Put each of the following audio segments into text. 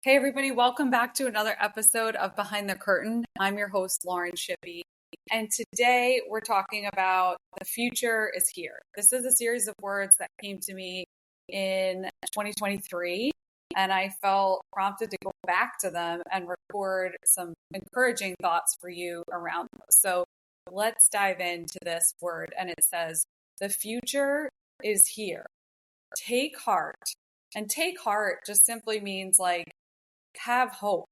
Hey, everybody, welcome back to another episode of Behind the Curtain. I'm your host, Lauren Shippey, and today we're talking about the future is here. This is a series of words that came to me in 2023, and I felt prompted to go back to them and record some encouraging thoughts for you around those. So let's dive into this word, and it says, the future is here. Take heart. And take heart just simply means like, have hope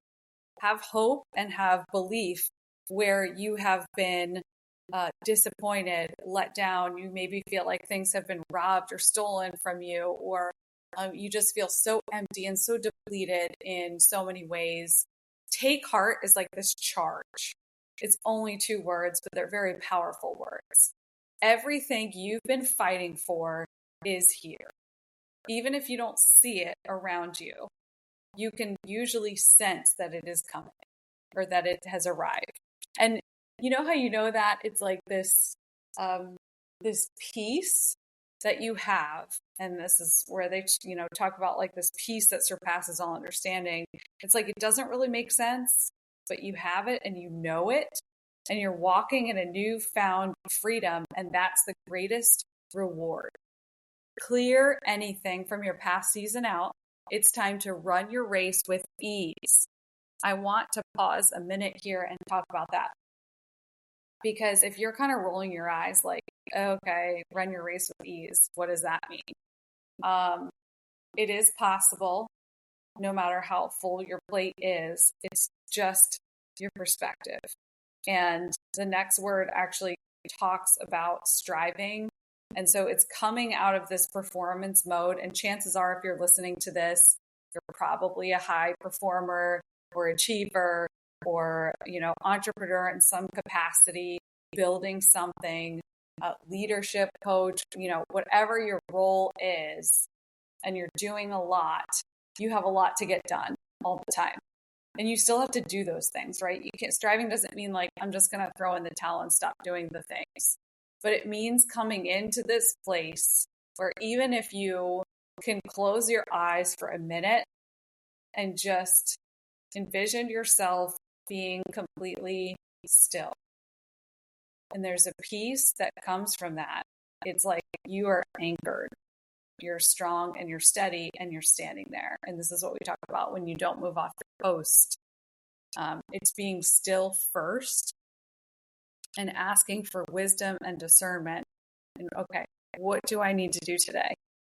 and have belief where you have been disappointed, let down. You maybe feel like things have been robbed or stolen from you, or you just feel so empty and so depleted in so many ways. Take heart is like this charge. It's only 2 words, but they're very powerful words. Everything you've been fighting for is here. Even if you don't see it around you, you can usually sense that it is coming or that it has arrived. And you know how you know that? It's like this peace that you have. And this is where they, talk about like this peace that surpasses all understanding. It's like, it doesn't really make sense, but you have it and you know it, and you're walking in a newfound freedom. And that's the greatest reward. Clear anything from your past season out. It's time to run your race with ease. I want to pause a minute here and talk about that. Because if you're kind of rolling your eyes like, okay, run your race with ease, what does that mean? It is possible, no matter how full your plate is. It's just your perspective. And the next word actually talks about striving. And so it's coming out of this performance mode. And chances are, if you're listening to this, you're probably a high performer or achiever or, entrepreneur in some capacity, building something, leadership coach, whatever your role is, and you're doing a lot, you have a lot to get done all the time. And you still have to do those things, right? Striving doesn't mean like, I'm just going to throw in the towel and stop doing the things. But it means coming into this place where even if you can close your eyes for a minute and just envision yourself being completely still. And there's a peace that comes from that. It's like you are anchored. You're strong and you're steady and you're standing there. And this is what we talk about when you don't move off your post. It's being still first and asking for wisdom and discernment. And okay, what do I need to do today?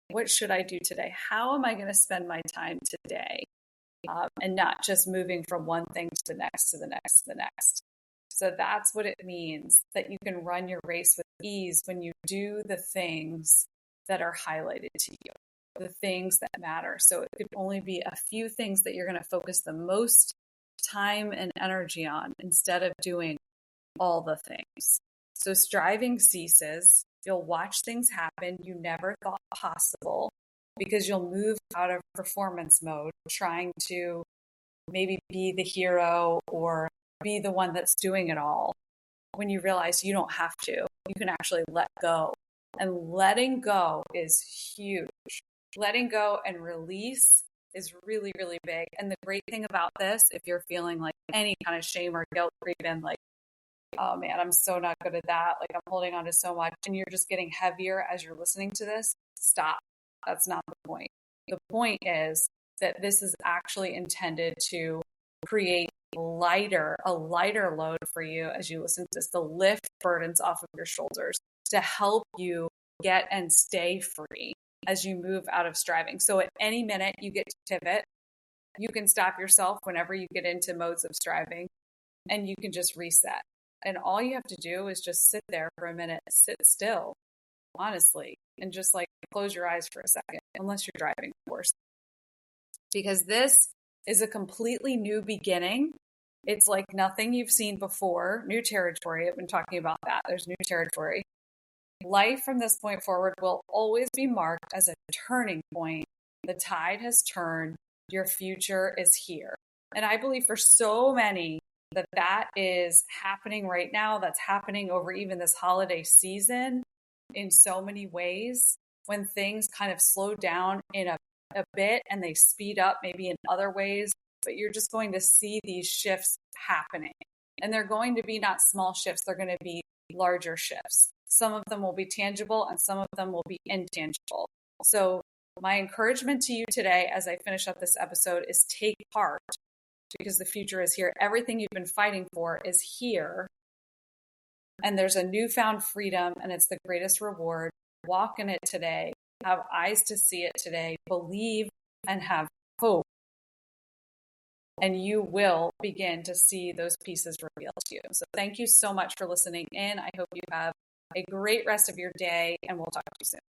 What should I do today? How am I going to spend my time today? And not just moving from one thing to the next, to the next, to the next. So that's what it means, that you can run your race with ease when you do the things that are highlighted to you, the things that matter. So it could only be a few things that you're going to focus the most time and energy on instead of doing all the things. So striving ceases. You'll watch things happen you never thought possible because you'll move out of performance mode, trying to maybe be the hero or be the one that's doing it all, when you realize you don't have to. You can actually let go. And letting go is huge. Letting go and release is really, really big. And the great thing about this, if you're feeling like any kind of shame or guilt creeping, like, oh man, I'm so not good at that, like I'm holding on to so much, and you're just getting heavier as you're listening to this, stop. That's not the point. The point is that this is actually intended to create a lighter load for you as you listen to this, to lift burdens off of your shoulders, to help you get and stay free as you move out of striving. So at any minute you get to pivot, you can stop yourself whenever you get into modes of striving, and you can just reset. And all you have to do is just sit there for a minute, sit still, honestly, and just like close your eyes for a second, unless you're driving, of course. Because this is a completely new beginning. It's like nothing you've seen before, new territory. I've been talking about that. There's new territory. Life from this point forward will always be marked as a turning point. The tide has turned. Your future is here. And I believe for so many, that is happening right now. That's happening over even this holiday season in so many ways, when things kind of slow down in a bit and they speed up maybe in other ways. but you're just going to see these shifts happening. And they're going to be not small shifts, they're going to be larger shifts. Some of them will be tangible and some of them will be intangible. So my encouragement to you today as I finish up this episode is take part, because the future is here. Everything you've been fighting for is here. And there's a newfound freedom, and it's the greatest reward. Walk in it today. Have eyes to see it today. Believe and have hope. And you will begin to see those pieces revealed to you. So thank you so much for listening in. I hope you have a great rest of your day, and we'll talk to you soon.